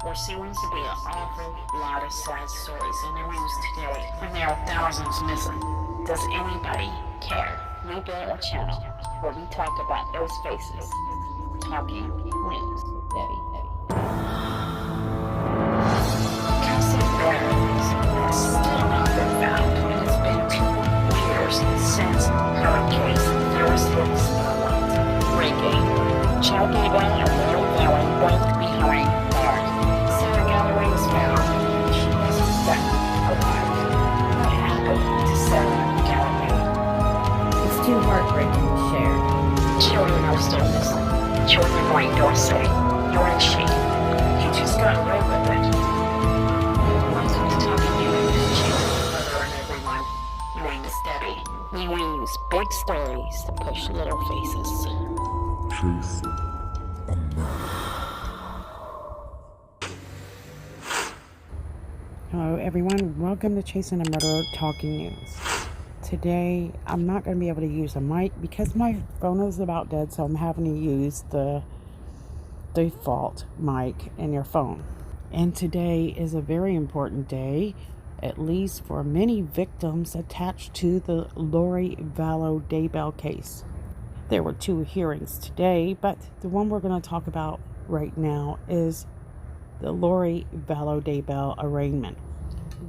There seems to be an awful lot of sad stories in the news today, and there are thousands missing. Does anybody care? New Vallow channel, where we talk about those faces. Talking news. Debbie. Cassie Barron's has still not been found, and it's been 2 years since her case first hit the spotlight. Breaking. Chad Daybell and Lily Vallow both behind bars. Sarah Galloway was found. She wasn't found alive. What happened to Sarah Galloway? It's too heartbreaking to share. Children are still missing. Children like Dorsey. You're in shame. You just got away with it. Welcome to Talking News. Hello everyone. My name is Debbie. We use big stories to push little faces. Hello everyone, welcome to Chasing a Murderer Talking News. Today I'm not going to be able to use a mic because my phone is about dead, so I'm having to use the default mic in your phone. And today is a very important day, at least for many victims attached to the Lori Vallow Daybell case. There were 2 hearings today, but the one we're going to talk about right now is the Lori Vallow Daybell arraignment.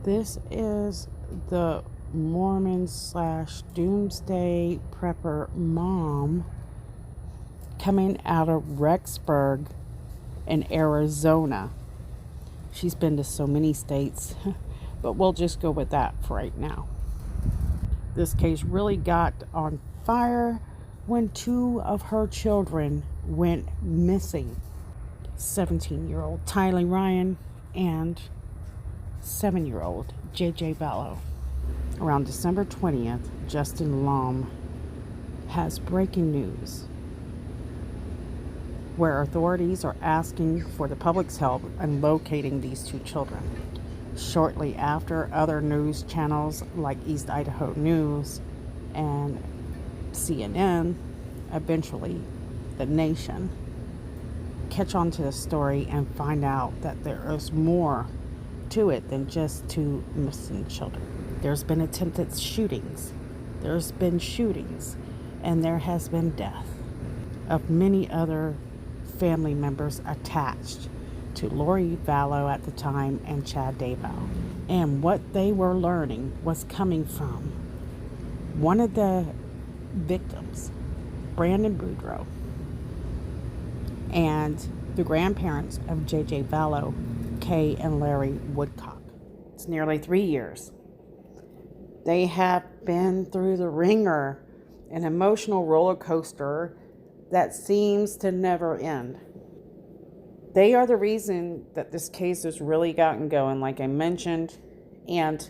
This is the Mormon / doomsday prepper mom coming out of Rexburg in Arizona. She's been to so many states, but we'll just go with that for right now. This case really got on fire when 2 of her children went missing. 17-year-old Tyler Ryan and 7-year-old JJ Vallow. Around December 20th, Justin Lom has breaking news where authorities are asking for the public's help in locating these 2 children. Shortly after, other news channels like East Idaho News and CNN, eventually The Nation, catch on to the story and find out that there is more to it than just 2 missing children. There's been attempted shootings, there's been shootings, and there has been death of many other family members attached to Lori Vallow at the time and Chad Daybell. And what they were learning was coming from one of the victims, Brandon Boudreaux, and the grandparents of JJ Vallow, Kay and Larry Woodcock. It's nearly 3 years. They have been through the ringer, an emotional roller coaster that seems to never end. They are the reason that this case has really gotten going, like I mentioned, and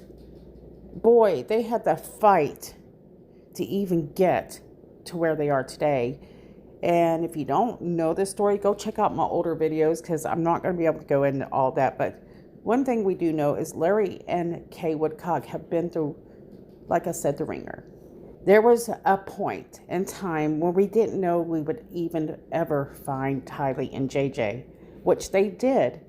boy, they had to fight to even get to where they are today. And if you don't know this story, go check out my older videos because I'm not going to be able to go into all that. But one thing we do know is Larry and Kay Woodcock have been through, like I said, the ringer. There was a point in time when we didn't know we would even ever find Tylee and JJ, which they did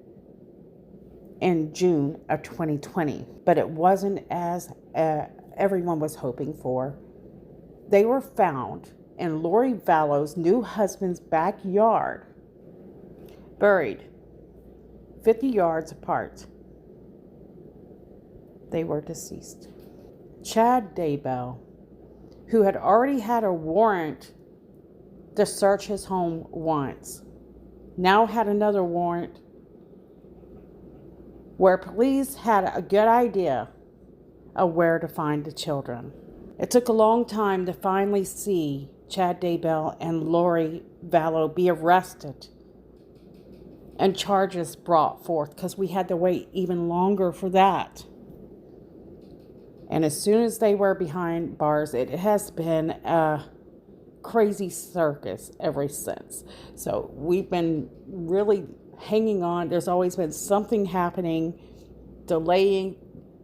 in June of 2020. But it wasn't as everyone was hoping for. They were found in Lori Vallow's new husband's backyard, buried 50 yards apart. They were deceased. Chad Daybell, who had already had a warrant to search his home once, now had another warrant where police had a good idea of where to find the children. It took a long time to finally see Chad Daybell and Lori Vallow be arrested and charges brought forth, because we had to wait even longer for that. And as soon as they were behind bars, it has been a crazy circus ever since. So we've been really hanging on. There's always been something happening, delaying,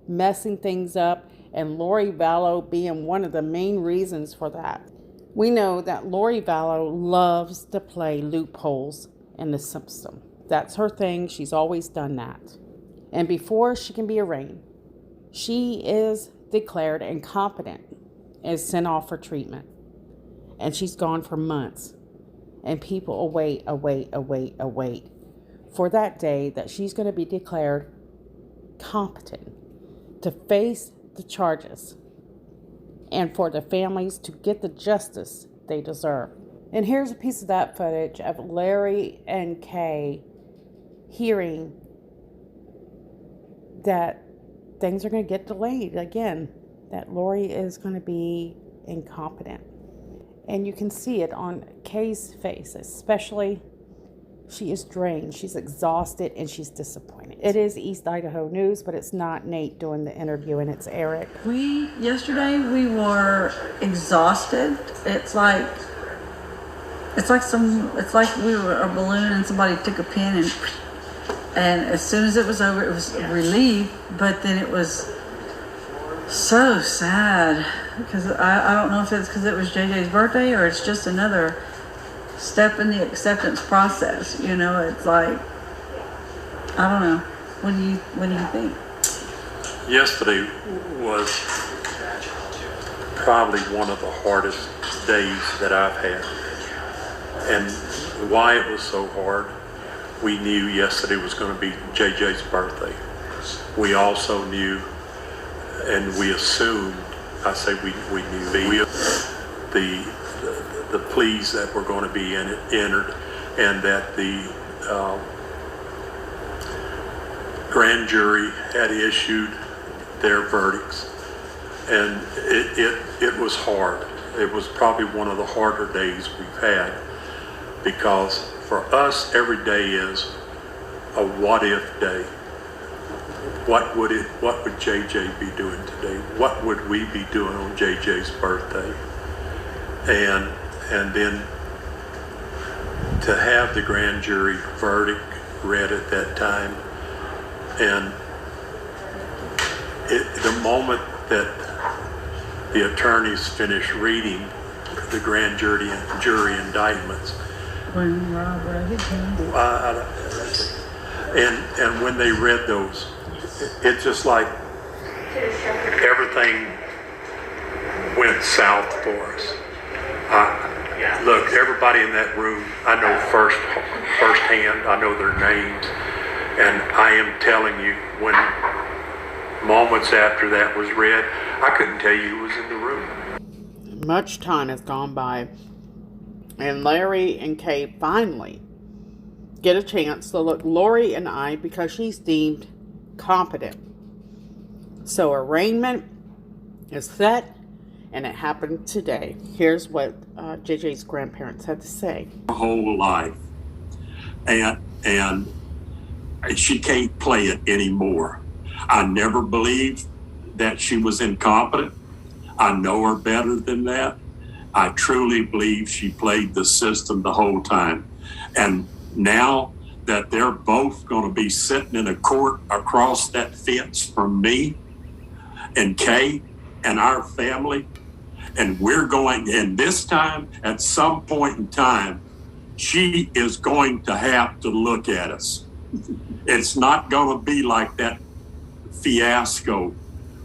messing things up, and Lori Vallow being one of the main reasons for that. We know that Lori Vallow loves to play loopholes in the system. That's her thing. She's always done that. And before she can be arraigned, she is declared incompetent and sent off for treatment. And she's gone for months. And people await for that day that she's going to be declared competent to face the charges and for the families to get the justice they deserve. And here's a piece of that footage of Larry and Kay hearing that things are going to get delayed again, that Lori is going to be incompetent. And you can see it on Kay's face, especially. She is drained, she's exhausted, and she's disappointed. It is East Idaho News, but it's not Nate doing the interview, and it's Eric. Yesterday we were exhausted. It's like we were a balloon and somebody took a pin and as soon as it was over, it was relief, but then it was so sad because I don't know if it's because it was JJ's birthday or it's just another step in the acceptance process. You know, it's like, I don't know. What do you think? Yesterday was probably one of the hardest days that I've had. And why it was so hard, we knew yesterday was going to be JJ's birthday. We also knew, and we assumed, we knew the pleas that were going to be entered, and that the grand jury had issued their verdicts. And it was hard. It was probably one of the harder days we've had, because for us every day is a what if day. What would JJ be doing today? What would we be doing on JJ's birthday? And then to have the grand jury verdict read at that time, and the moment that the attorneys finished reading the grand jury indictments, When Rob read it, and when they read those, it's just like everything went south for us. Look, everybody in that room, I know firsthand, I know their names, and I am telling you, when moments after that was read, I couldn't tell you who was in the room. Much time has gone by, and Larry and Kay finally get a chance to look Lori in the eye because she's deemed competent. So arraignment is set, and it happened today. Here's what JJ's grandparents had to say. Her whole life, and she can't play it anymore. I never believed that she was incompetent. I know her better than that. I truly believe she played the system the whole time. And now that they're both going to be sitting in a court across that fence from me and Kay and our family, and we're going, and this time, at some point in time, she is going to have to look at us. It's not going to be like that fiasco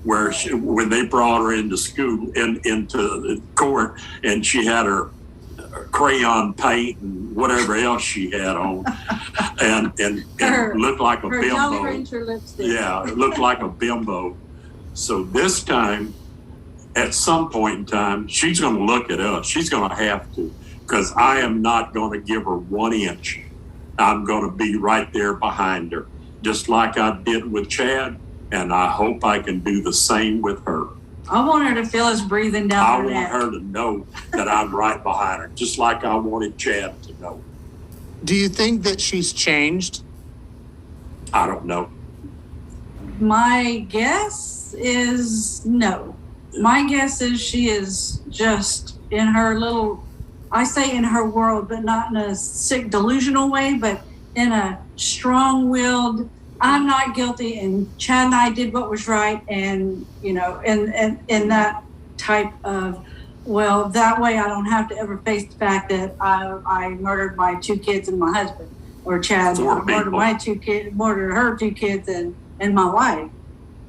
where when they brought her into school, into the court, and she had her crayon paint and whatever else she had on, and looked like a bimbo. Jolly Rancher lipstick. Yeah, it looked like a bimbo. So this time, at some point in time, she's going to look at us. She's going to have to, because I am not going to give her 1 inch. I'm going to be right there behind her, just like I did with Chad, and I hope I can do the same with her. I want her to feel us breathing down I her want neck. her to know that I'm right behind her, just like I wanted Chad to know. Do you think that she's changed? I don't know. My guess is no. My guess is she is just in her little, I say in her world, but not in a sick delusional way, but in a strong-willed, I'm not guilty, and Chad and I did what was right, and, you know, and that type of, well, that way I don't have to ever face the fact that I murdered my 2 kids and my husband. or Chad 4 murdered people. my 2 kids, murdered her 2 kids and my wife.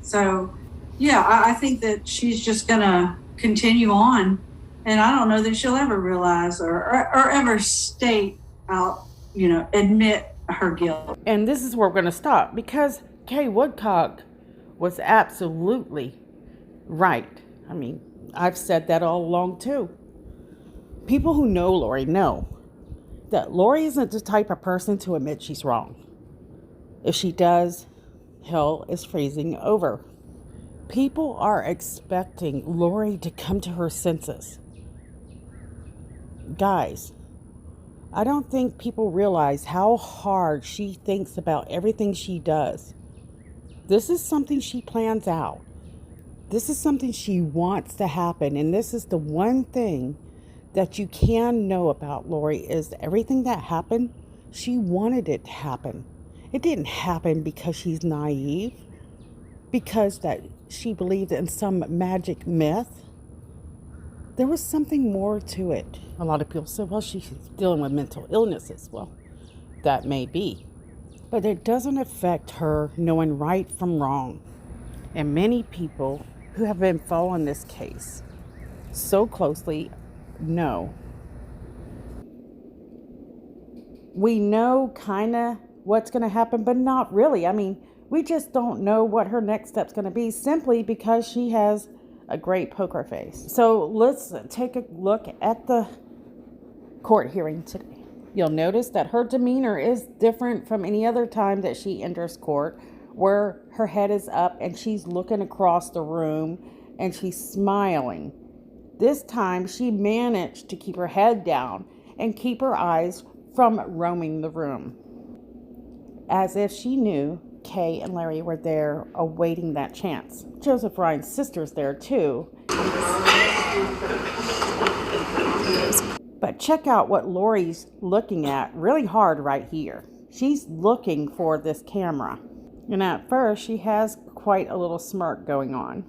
So, yeah, I think that she's just gonna continue on, and I don't know that she'll ever realize or ever state out, admit her guilt. And this is where we're going to stop, because Kay Woodcock was absolutely right. I mean, I've said that all along too. People who know Lori know that Lori isn't the type of person to admit she's wrong. If she does, hell is freezing over. People are expecting Lori to come to her senses. Guys, I don't think people realize how hard she thinks about everything she does. This is something she plans out. This is something she wants to happen. And this is the one thing that you can know about Lori, is everything that happened, she wanted it to happen. It didn't happen because she's naive, because that she believed in some magic myth. There was something more to it. A lot of people say, well, she's dealing with mental illnesses. Well, that may be. But it doesn't affect her knowing right from wrong. And many people who have been following this case so closely know. We know kind of what's going to happen, but not really. I mean, we just don't know what her next step's going to be, simply because she has a great poker face. So let's take a look at the court hearing today. You'll notice that her demeanor is different from any other time that she enters court, where her head is up and she's looking across the room and she's smiling. This time she managed to keep her head down and keep her eyes from roaming the room, as if she knew Kay and Larry were there awaiting that chance. Joseph Ryan's sister's there too. But check out what Lori's looking at really hard right here. She's looking for this camera. And at first, she has quite a little smirk going on.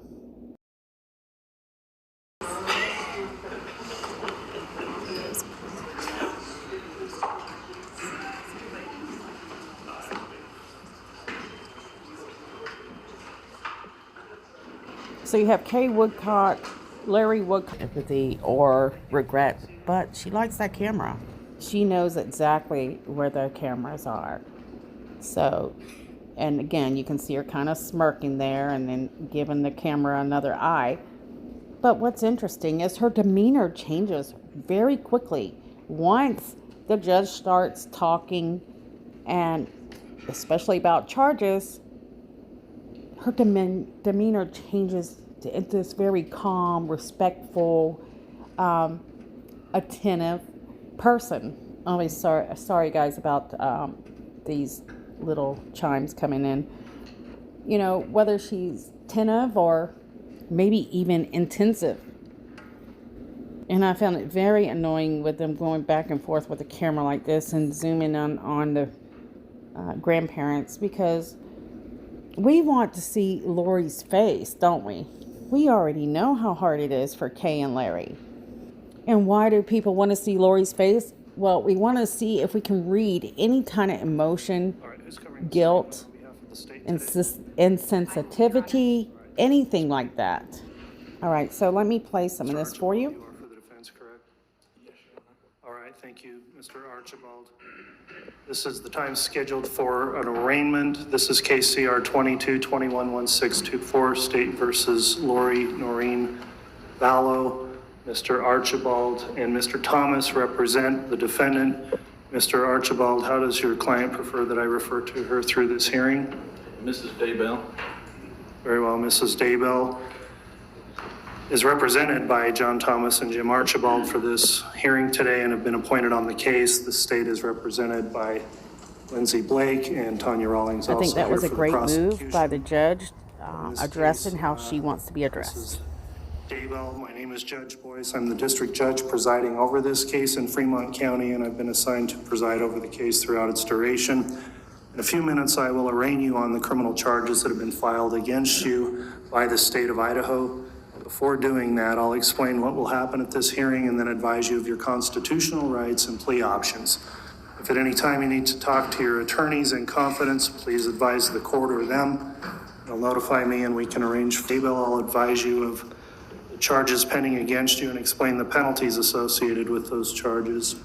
So you have Kay Woodcock, Larry Woodcock, empathy or regret, but she likes that camera. She knows exactly where the cameras are. So, and again, you can see her kind of smirking there and then giving the camera another eye. But what's interesting is her demeanor changes very quickly once the judge starts talking, and especially about charges. Her demeanor changes into this very calm, respectful, attentive person. Always sorry guys about these little chimes coming in. You know, whether she's attentive or maybe even intensive. And I found it very annoying with them going back and forth with the camera like this and zooming on the grandparents, because we want to see Lori's face, don't we? We already know how hard it is for Kay and Larry. And why do people want to see Lori's face? Well, we want to see if we can read any kind of emotion, guilt, insensitivity, anything like that. All right, so let me play some of this for you. You are for the defense, correct? Yes. All right, thank you, Mr. Archibald. This is the time scheduled for an arraignment. This is case CR 22-21-1624, State versus Lori Noreen Vallow. Mr. Archibald and Mr. Thomas represent the defendant. Mr. Archibald, how does your client prefer that I refer to her through this hearing? Mrs. Daybell. Very well, Mrs. Daybell is represented by John Thomas and Jim Archibald for this hearing today and have been appointed on the case. The state is represented by Lindsay Blake and Tanya Rawlings. I think that was a great move by the judge, addressing case, how she wants to be addressed. Mrs. Daybell, my name is Judge Boyce. I'm the district judge presiding over this case in Fremont County, and I've been assigned to preside over the case throughout its duration. In a few minutes, I will arraign you on the criminal charges that have been filed against you by the state of Idaho. Before doing that, I'll explain what will happen at this hearing and then advise you of your constitutional rights and plea options. If at any time you need to talk to your attorneys in confidence, please advise the court or them. They'll notify me and we can arrange. I'll advise you of the charges pending against you and explain the penalties associated with those charges.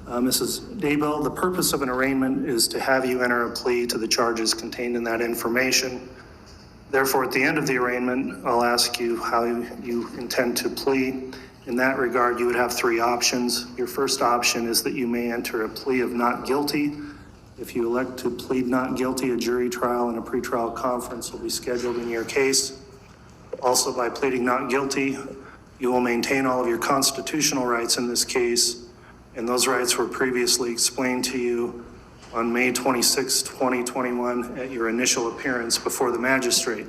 Mrs. Daybell, the purpose of an arraignment is to have you enter a plea to the charges contained in that information. Therefore, at the end of the arraignment, I'll ask you how you intend to plea. In that regard, you would have three options. Your first option is that you may enter a plea of not guilty. If you elect to plead not guilty, a jury trial and a pretrial conference will be scheduled in your case. Also, by pleading not guilty, you will maintain all of your constitutional rights in this case, and those rights were previously explained to you on May 26, 2021 at your initial appearance before the magistrate.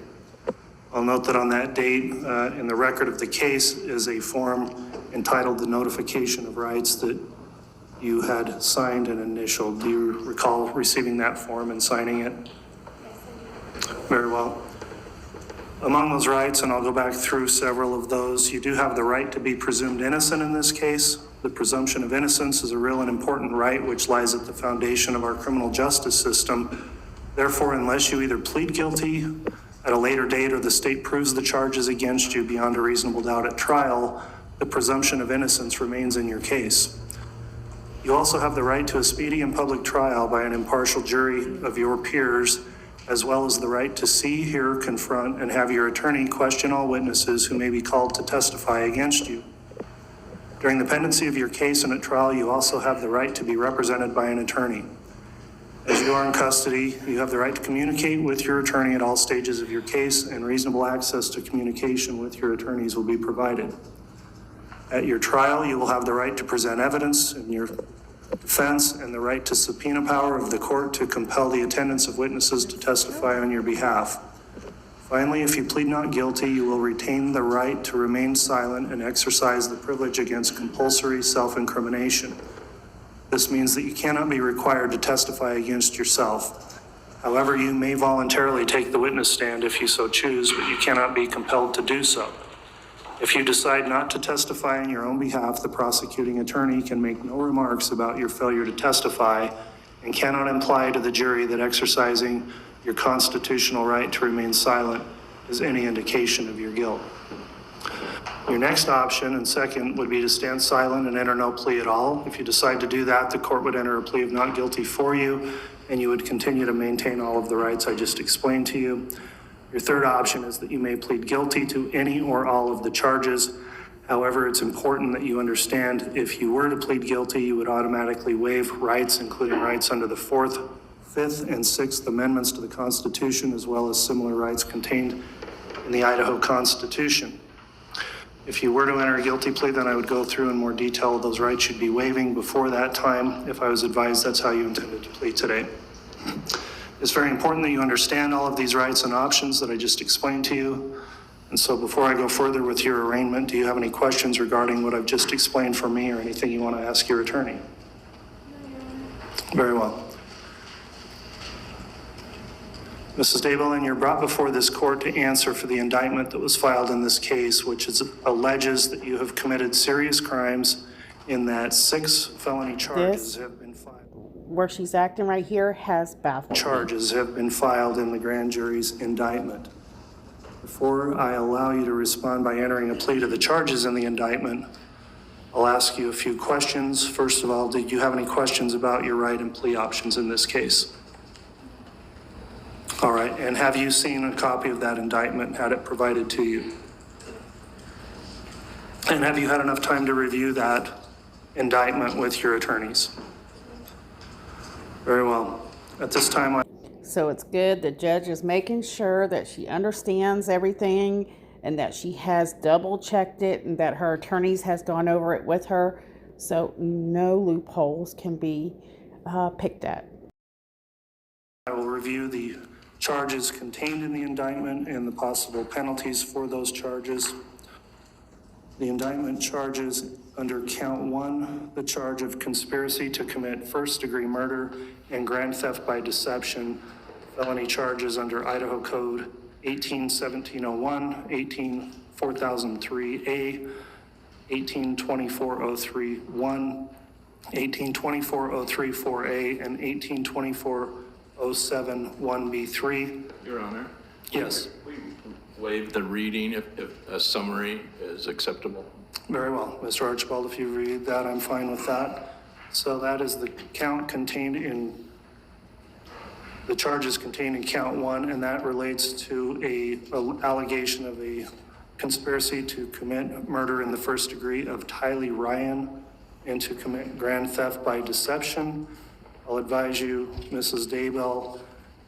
I'll note that on that date, in the record of the case is a form entitled the Notification of Rights that you had signed and initialed. Do you recall receiving that form and signing it? Very well. Among those rights, and I'll go back through several of those, you do have the right to be presumed innocent in this case. The presumption of innocence is a real and important right which lies at the foundation of our criminal justice system. Therefore, unless you either plead guilty at a later date or the state proves the charges against you beyond a reasonable doubt at trial, the presumption of innocence remains in your case. You also have the right to a speedy and public trial by an impartial jury of your peers, as well as the right to see, hear, confront, and have your attorney question all witnesses who may be called to testify against you. During the pendency of your case and at trial, you also have the right to be represented by an attorney. As you are in custody, you have the right to communicate with your attorney at all stages of your case, and reasonable access to communication with your attorneys will be provided. At your trial, you will have the right to present evidence in your defense and the right to subpoena power of the court to compel the attendance of witnesses to testify on your behalf. Finally, if you plead not guilty, you will retain the right to remain silent and exercise the privilege against compulsory self-incrimination. This means that you cannot be required to testify against yourself. However, you may voluntarily take the witness stand if you so choose, but you cannot be compelled to do so. If you decide not to testify on your own behalf, the prosecuting attorney can make no remarks about your failure to testify and cannot imply to the jury that exercising your constitutional right to remain silent is any indication of your guilt. Your next option and second would be to stand silent and enter no plea at all. If you decide to do that, the court would enter a plea of not guilty for you, and you would continue to maintain all of the rights I just explained to you. Your third option is that you may plead guilty to any or all of the charges. However, it's important that you understand if you were to plead guilty, you would automatically waive rights, including rights under the 4th, 5th, and 6th Amendments to the Constitution, as well as similar rights contained in the Idaho Constitution. If you were to enter a guilty plea, then I would go through in more detail those rights you'd be waiving before that time if I was advised that's how you intended to plead today. It's very important that you understand all of these rights and options that I just explained to you. And so before I go further with your arraignment, do you have any questions regarding what I've just explained for me or anything you want to ask your attorney? Very well. Mrs. Daybell, you're brought before this court to answer for the indictment that was filed in this case, which alleges that you have committed serious crimes in that 6 felony charges have been filed. Where she's acting right here has baffled me. Charges have been filed in the grand jury's indictment. Before I allow you to respond by entering a plea to the charges in the indictment, I'll ask you a few questions. First of all, did you have any questions about your right and plea options in this case? All right, and have you seen a copy of that indictment and had it provided to you? And have you had enough time to review that indictment with your attorneys? Very well. At this time, So it's good the judge is making sure that she understands everything and that she has double checked it and that her attorneys has gone over it with her, so no loopholes can be picked at. I will review the charges contained in the indictment and the possible penalties for those charges. The indictment charges under count 1, the charge of conspiracy to commit first-degree murder and grand theft by deception, felony charges under Idaho Code 18-1701, 18-4003A, 18-2403-1, 1824-03-4A, and 1824-07-1B3. Your Honor, Yes, we waive the reading if a summary is acceptable. very well. Mr. Archibald, if you read that, I'm fine with that. So that is the count contained in, the charges contained in count 1, and that relates to a allegation of a conspiracy to commit murder in the first degree of Tylee Ryan and to commit grand theft by deception. I'll advise you, Mrs. Daybell,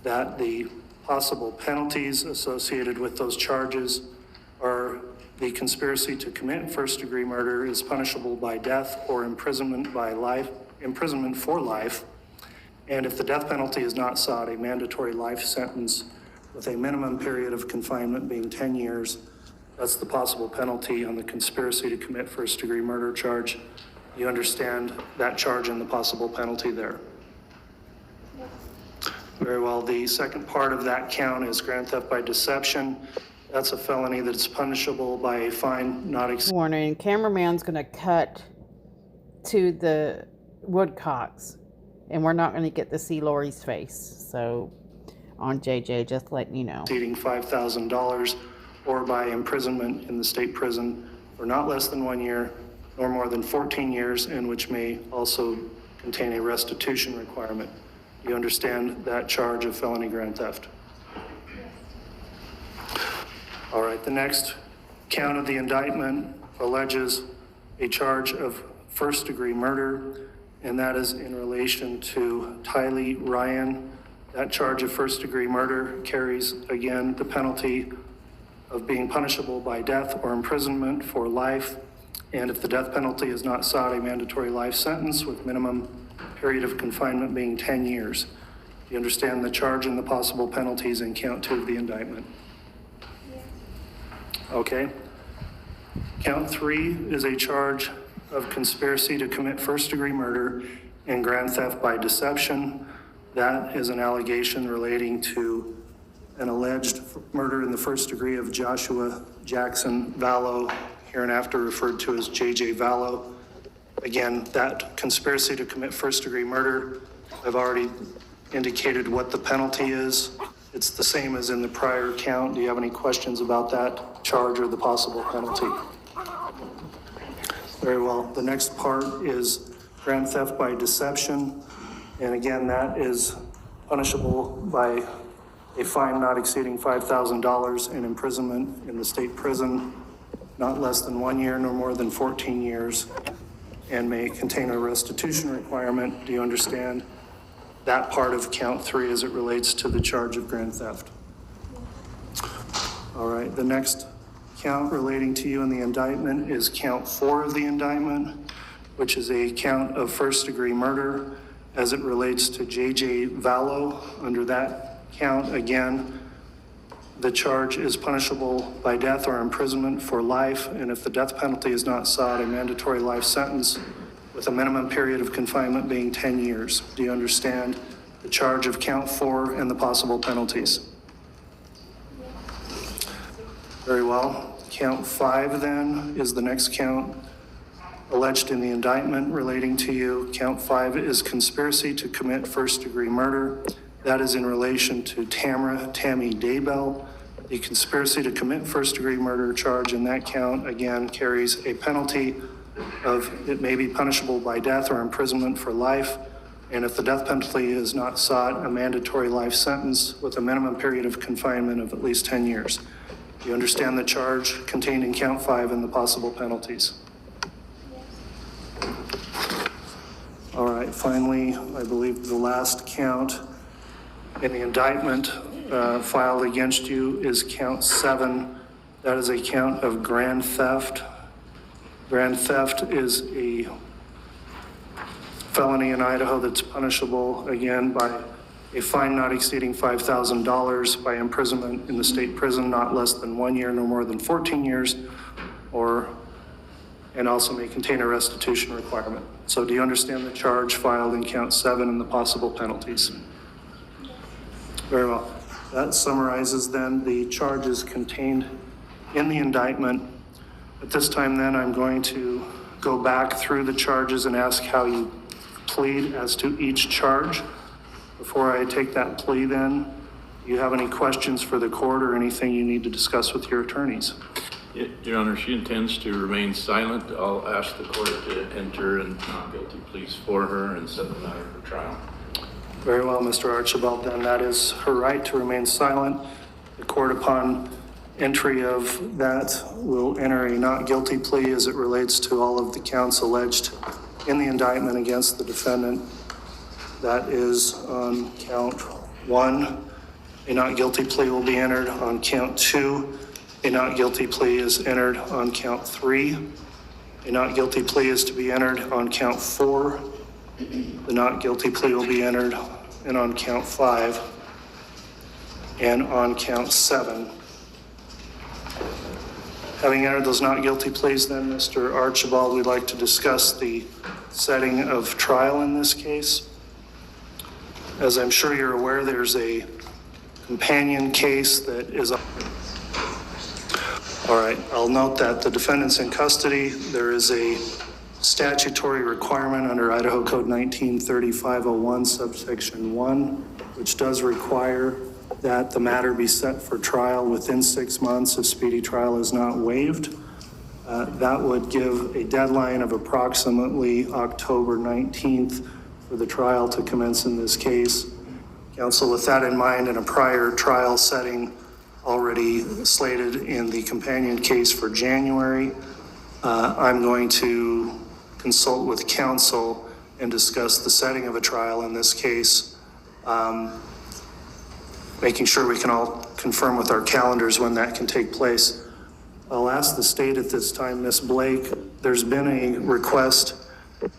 that the possible penalties associated with those charges are the conspiracy to commit first degree murder is punishable by death or imprisonment for life. And if the death penalty is not sought, a mandatory life sentence with a minimum period of confinement being 10 years. That's the possible penalty on the conspiracy to commit first degree murder charge. You understand that charge and the possible penalty there? Very well. The second part of that count is grand theft by deception. That's a felony that's punishable by a fine not exceeding. Warning, cameraman's going to cut to the woodcocks, and we're not going to get to see Lori's face. So on JJ, just letting you know. Exceeding $5,000 or by imprisonment in the state prison for not less than 1 year nor more than 14 years, and which may also contain a restitution requirement. Do you understand that charge of felony grand theft? All right, the next count of the indictment alleges a charge of first degree murder, and that is in relation to Tylee Ryan. That charge of first degree murder carries, again, the penalty of being punishable by death or imprisonment for life. And if the death penalty is not sought, a mandatory life sentence with minimum period of confinement being 10 years. Do you understand the charge and the possible penalties in count 2 of the indictment? Okay. Count 3 is a charge of conspiracy to commit first degree murder and grand theft by deception. That is an allegation relating to an alleged murder in the first degree of Joshua Jackson Vallow, hereinafter referred to as JJ Vallow. Again, that conspiracy to commit first degree murder, I've already indicated what the penalty is. It's the same as in the prior count. Do you have any questions about that charge or the possible penalty? Very well. The next part is grand theft by deception. And again, that is punishable by a fine not exceeding $5,000 and imprisonment in the state prison, not less than 1 year nor more than 14 years, and may contain a restitution requirement. Do you understand that part of count 3 as it relates to the charge of grand theft? All right, the next count relating to you in the indictment is count 4 of the indictment, which is a count of first degree murder as it relates to JJ Vallow. Under that count, again, the charge is punishable by death or imprisonment for life, and if the death penalty is not sought, a mandatory life sentence with a minimum period of confinement being 10 years. Do you understand the charge of count 4 and the possible penalties? Very well. Count 5 then is the next count alleged in the indictment relating to you. Count 5 is conspiracy to commit first degree murder. That is in relation to Tammy Daybell. The conspiracy to commit first degree murder charge in that count, again, carries a penalty of, it may be punishable by death or imprisonment for life. And if the death penalty is not sought, a mandatory life sentence with a minimum period of confinement of at least 10 years. Do you understand the charge contained in count 5 and the possible penalties? All right, finally, I believe the last count in the indictment filed against you is count 7. That is a count of grand theft. Grand theft is a felony in Idaho that's punishable, again, by a fine not exceeding $5,000, by imprisonment in the state prison not less than 1 year, no more than 14 years, and also may contain a restitution requirement. So do you understand the charge filed in count 7 and the possible penalties? Very well. That summarizes then the charges contained in the indictment. At this time then, I'm going to go back through the charges and ask how you plead as to each charge. Before I take that plea then, do you have any questions for the court or anything you need to discuss with your attorneys? Your Honor, she intends to remain silent. I'll ask the court to enter in not guilty pleas for her and set the matter for trial. Very well, Mr. Archibald, then that is her right to remain silent. The court, upon entry of that, will enter a not guilty plea as it relates to all of the counts alleged in the indictment against the defendant. That is on count 1. A not guilty plea will be entered on count 2. A not guilty plea is entered on count 3. A not guilty plea is to be entered on count 4. The not guilty plea will be entered and on count 5 and on count 7. Having entered those not guilty pleas, then, Mr. Archibald, we'd like to discuss the setting of trial in this case. As I'm sure you're aware, there's a companion case that is. All right, I'll note that the defendant's in custody. There is a statutory requirement under Idaho Code 193501, subsection 1, which does require that the matter be set for trial within 6 months if speedy trial is not waived. That would give a deadline of approximately October 19th for the trial to commence in this case. Counsel, with that in mind, in a prior trial setting already slated in the companion case for January, I'm going to consult with counsel and discuss the setting of a trial in this case, making sure we can all confirm with our calendars when that can take place. I'll ask the state at this time, Ms. Blake, there's been a request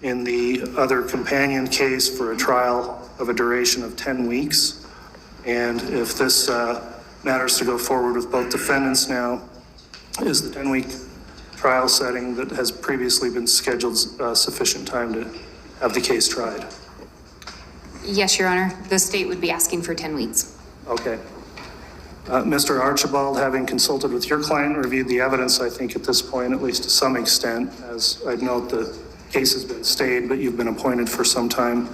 in the other companion case for a trial of a duration of 10 weeks. And if this matters to go forward with both defendants now, is the 10-week trial setting that has previously been scheduled sufficient time to have the case tried? Yes, Your Honor. The state would be asking for 10 weeks. Okay. Mr. Archibald, having consulted with your client and reviewed the evidence, I think at this point, at least to some extent, as I'd note the case has been stayed, but you've been appointed for some time,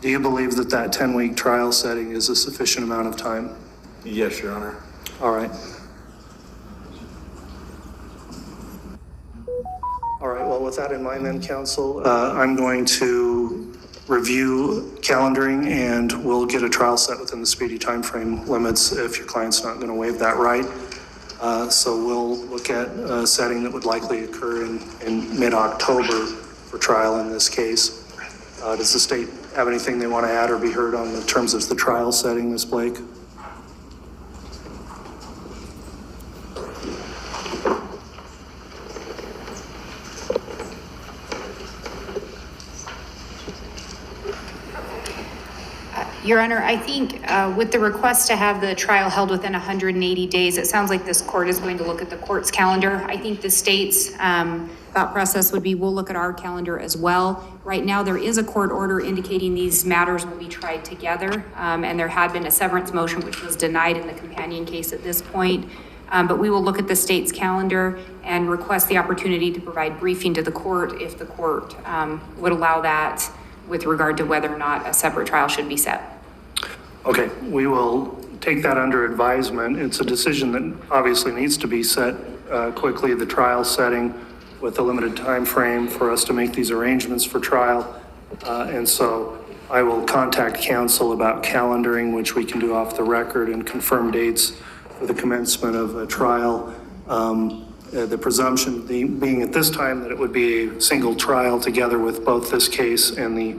do you believe that that 10-week trial setting is a sufficient amount of time? Yes, Your Honor. All right. All right, well, with that in mind then, counsel, I'm going to review calendaring and we'll get a trial set within the speedy time frame limits if your client's not going to waive that right. So we'll look at a setting that would likely occur in mid-October for trial in this case. Does the state have anything they want to add or be heard on the terms of the trial setting, Ms. Blake? Your Honor, I think with the request to have the trial held within 180 days, it sounds like this court is going to look at the court's calendar. I think the state's thought process would be we'll look at our calendar as well. Right now, there is a court order indicating these matters will be tried together, and there had been a severance motion which was denied in the companion case at this point. But we will look at the state's calendar and request the opportunity to provide briefing to the court if the court would allow that with regard to whether or not a separate trial should be set. Okay, we will take that under advisement. It's a decision that obviously needs to be set quickly, the trial setting with a limited time frame for us to make these arrangements for trial. And so I will contact counsel about calendaring, which we can do off the record, and confirm dates for the commencement of a trial. The presumption being at this time that it would be a single trial together with both this case and the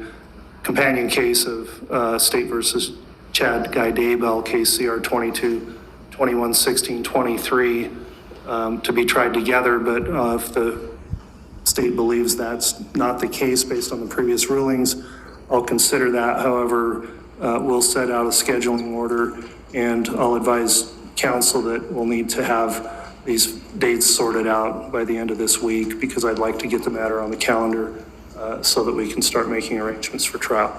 companion case of State versus Chad Guy Daybell, case CR 22-21-16-23, to be tried together. But if the state believes that's not the case based on the previous rulings, I'll consider that. However, we'll set out a scheduling order and I'll advise counsel that we'll need to have these dates sorted out by the end of this week because I'd like to get the matter on the calendar so that we can start making arrangements for trial.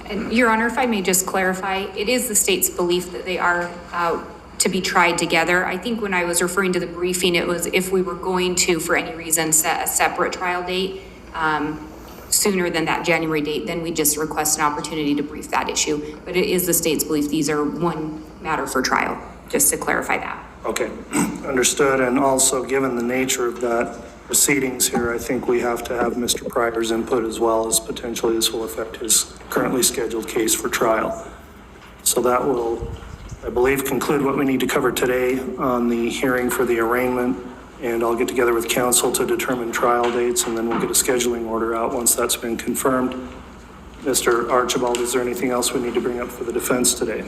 And Your Honor, if I may just clarify, it is the state's belief that they are to be tried together. I think when I was referring to the briefing, it was if we were going to, for any reason, set a separate trial date. sooner than that January date, then we just request an opportunity to brief that issue. But it is the state's belief these are one matter for trial, just to clarify that. Okay, understood. And also, given the nature of that proceedings here, I think we have to have Mr. Pryor's input as well, as potentially this will affect his currently scheduled case for trial. So that will, I believe, conclude what we need to cover today on the hearing for the arraignment. And I'll get together with counsel to determine trial dates, and then we'll get a scheduling order out once that's been confirmed. Mr. Archibald, is there anything else we need to bring up for the defense today?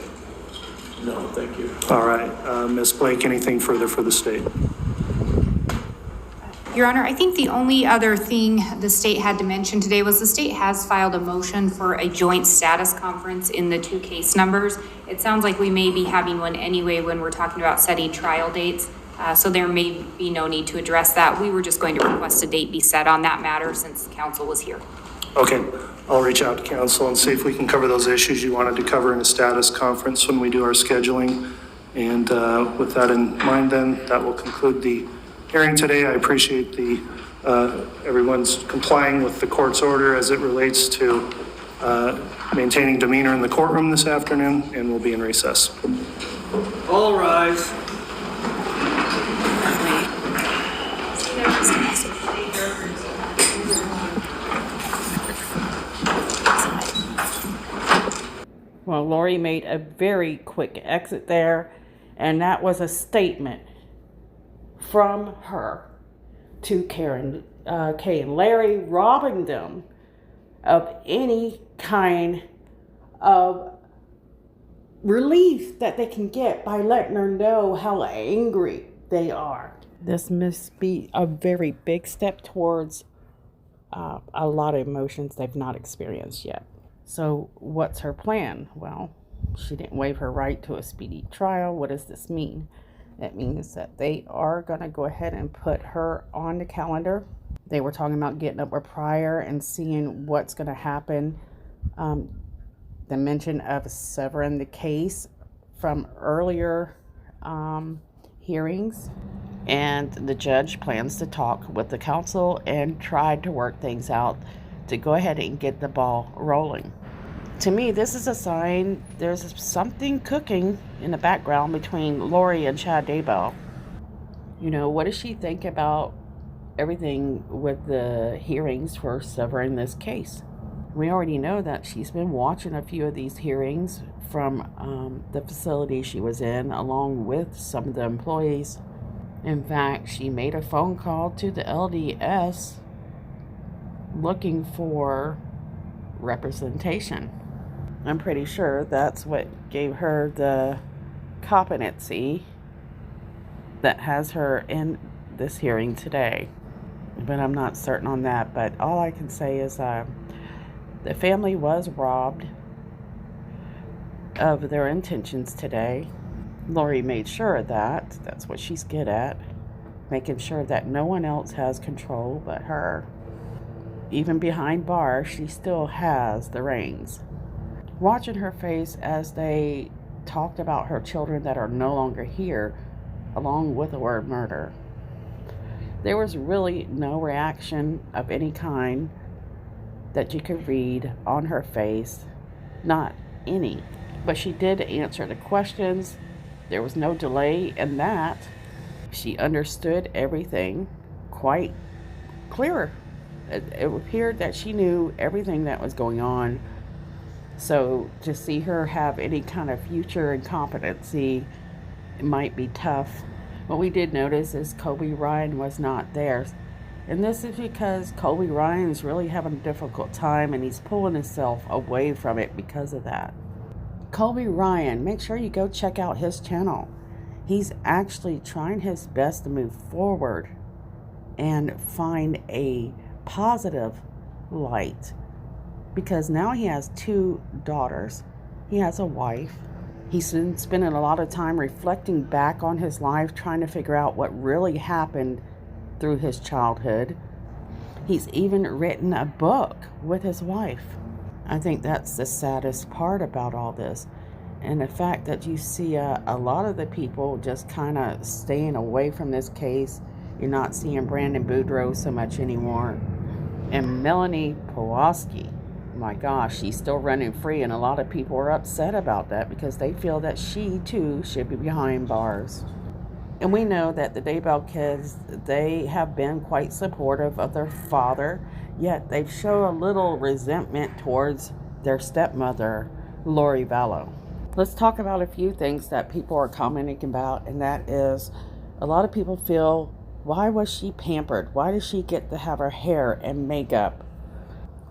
No, thank you. All right, Ms. Blake, anything further for the state? Your Honor, I think the only other thing the state had to mention today was the state has filed a motion for a joint status conference in the 2 case numbers. It sounds like we may be having one anyway when we're talking about setting trial dates. So there may be no need to address that. We were just going to request a date be set on that matter since counsel was here. Okay, I'll reach out to counsel and see if we can cover those issues you wanted to cover in a status conference when we do our scheduling. And with that in mind, then, that will conclude the hearing today. I appreciate the everyone's complying with the court's order as it relates to maintaining demeanor in the courtroom this afternoon, and we'll be in recess. All rise. Well, Lori made a very quick exit there, and that was a statement from her to Kay and Larry, robbing them of any kind of relief that they can get by letting her know how angry they are. This must be a very big step towards a lot of emotions they've not experienced yet. So what's her plan? Well, she didn't waive her right to a speedy trial. What does this mean? It means that they are going to go ahead and put her on the calendar. They were talking about getting up with Pryor and seeing what's going to happen. The mention of severing the case from earlier hearings. And the judge plans to talk with the counsel and try to work things out to go ahead and get the ball rolling. To me, this is a sign there's something cooking in the background between Lori and Chad Daybell. You know, what does she think about everything with the hearings for severing this case? We already know that she's been watching a few of these hearings from the facility she was in, along with some of the employees. In fact, she made a phone call to the LDS looking for representation. I'm pretty sure that's what gave her the competency that has her in this hearing today. But I'm not certain on that. But all I can say is the family was robbed of their intentions today. Lori made sure of that. That's what she's good at. Making sure that no one else has control but her. Even behind bars, she still has the reins. Watching her face as they talked about her children that are no longer here, along with the word murder, there was really no reaction of any kind that you could read on her face. Not any. But she did answer the questions. There was no delay in that. She understood everything quite clearer. It appeared that she knew everything that was going on. So to see her have any kind of future incompetency, it might be tough. What we did notice is Kobe Ryan was not there. And this is because Kobe Ryan's really having a difficult time and he's pulling himself away from it because of that. Kobe Ryan, make sure you go check out his channel. He's actually trying his best to move forward and find a positive light, because now he has 2 daughters. He has a wife. He's been spending a lot of time reflecting back on his life, trying to figure out what really happened through his childhood. He's even written a book with his wife. I think that's the saddest part about all this. And the fact that you see a lot of the people just kind of staying away from this case. You're not seeing Brandon Boudreaux so much anymore. And Melanie Pulaski, my gosh, she's still running free, and a lot of people are upset about that because they feel that she too should be behind bars. And we know that the Daybell kids, they have been quite supportive of their father, yet they show a little resentment towards their stepmother, Lori Vallow. Let's talk about a few things that people are commenting about, and that is, a lot of people feel, why was she pampered? Why does she get to have her hair and makeup?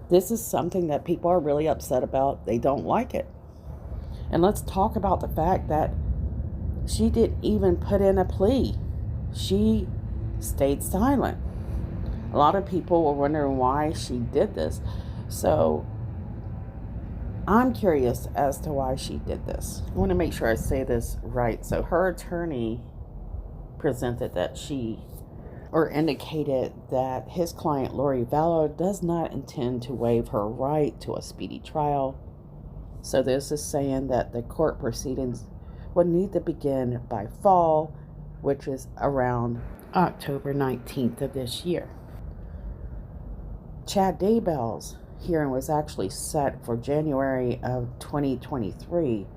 This is something that people are really upset about. They don't like it. And let's talk about the fact that she didn't even put in a plea. She stayed silent. A lot of people were wondering why she did this. So I'm curious as to why she did this. I want to make sure I say this right. So her attorney presented that indicated that his client, Lori Vallow, does not intend to waive her right to a speedy trial. So this is saying that the court proceedings would need to begin by fall, which is around October 19th of this year. Chad Daybell's hearing was actually set for January of 2023.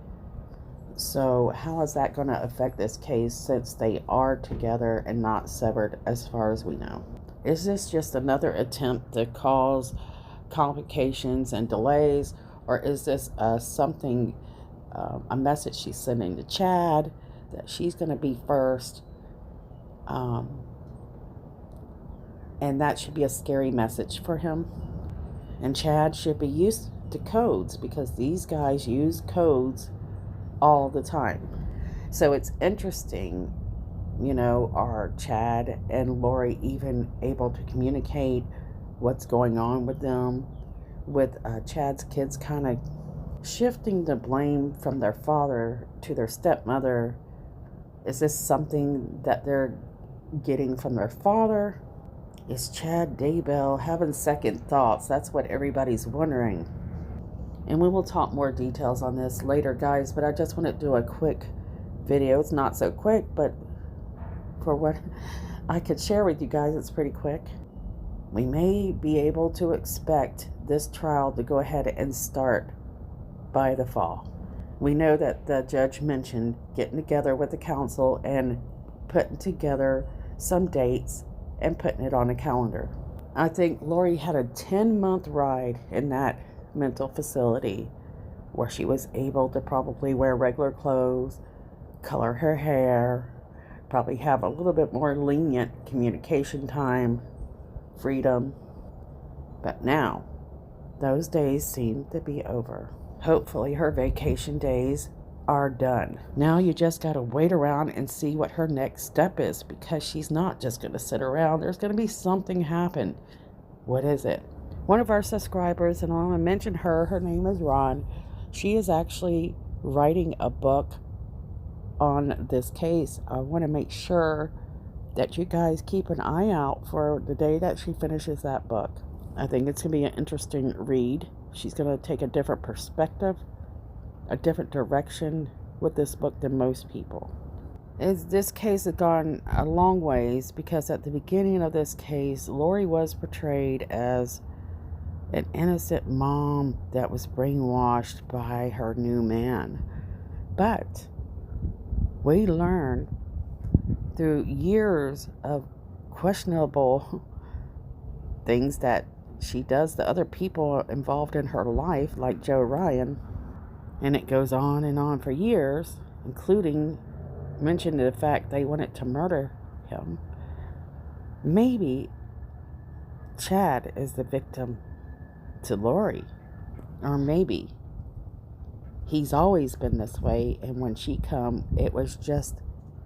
So how is that going to affect this case since they are together and not severed as far as we know? Is this just another attempt to cause complications and delays, or is this a message she's sending to Chad that she's going to be first? And that should be a scary message for him. And Chad should be used to codes because these guys use codes all the time. So it's interesting, are Chad and Lori even able to communicate what's going on with them, with Chad's kids kind of shifting the blame from their father to their stepmother? Is this something that they're getting from their father? Is Chad Daybell having second thoughts? That's what everybody's wondering. And we will talk more details on this later, guys, but I just want to do a quick video. It's not so quick, but for what I could share with you guys, it's pretty quick. We may be able to expect this trial to go ahead and start by the fall. We know that the judge mentioned getting together with the council and putting together some dates and putting it on a calendar. I think Lori had a 10-month ride in that mental facility where she was able to probably wear regular clothes, color her hair, probably have a little bit more lenient communication time, freedom. But now, those days seem to be over. Hopefully her vacation days are done. Now you just got to wait around and see what her next step is, because she's not just going to sit around. There's going to be something happen. What is it? One of our subscribers, and I want to mention her name is Ron. She is actually writing a book on this case. I want to make sure that you guys keep an eye out for the day that she finishes that book. I think it's going to be an interesting read. She's going to take a different perspective, a different direction with this book than most people. This case has gone a long ways, because at the beginning of this case, Lori was portrayed as an innocent mom that was brainwashed by her new man. But we learned through years of questionable things that she does to other people involved in her life, like Joe Ryan, and it goes on and on for years, including mentioning the fact they wanted to murder him. Maybe Chad is the victim to Lori, or maybe he's always been this way, and when she come, it was just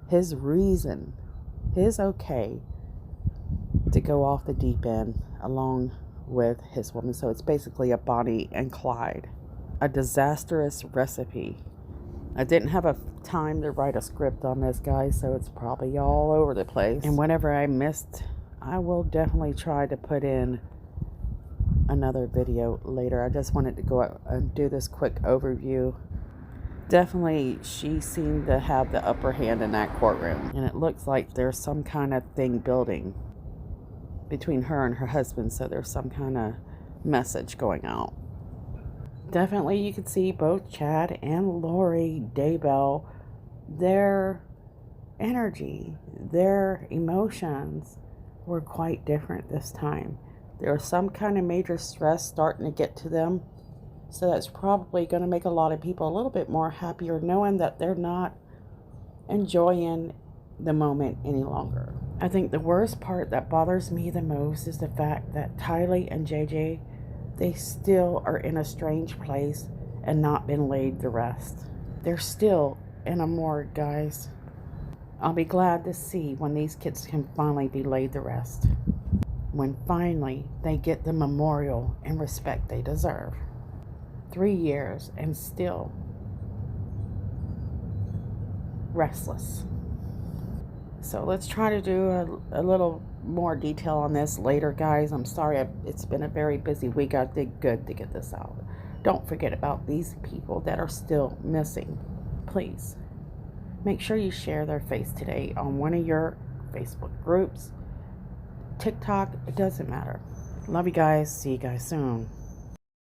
his reason, his okay to go off the deep end along with his woman. So it's basically a Bonnie and Clyde, a disastrous recipe. I didn't have a time to write a script on this, guys, so it's probably all over the place, and whenever I missed, I will definitely try to put in another video later. I just wanted to go out and do this quick overview. Definitely she seemed to have the upper hand in that courtroom, and it looks like there's some kind of thing building. between her and her husband, so there's some kind of message going out. Definitely you could see both Chad and Lori Daybell, their energy, their emotions were quite different this time. There was some kind of major stress starting to get to them, so that's probably going to make a lot of people a little bit more happier knowing that they're not enjoying the moment any longer. I think the worst part that bothers me the most is the fact that Tylee and JJ, they still are in a strange place and not been laid to rest. They're still in a morgue, guys. I'll be glad to see when these kids can finally be laid to rest. When finally they get the memorial and respect they deserve. 3 years and still restless. So let's try to do a little more detail on this later, guys. I'm sorry, it's been a very busy week. I did good to get this out. Don't forget about these people that are still missing. Please make sure you share their face today on one of your Facebook groups, TikTok, it doesn't matter. Love you guys. See you guys soon.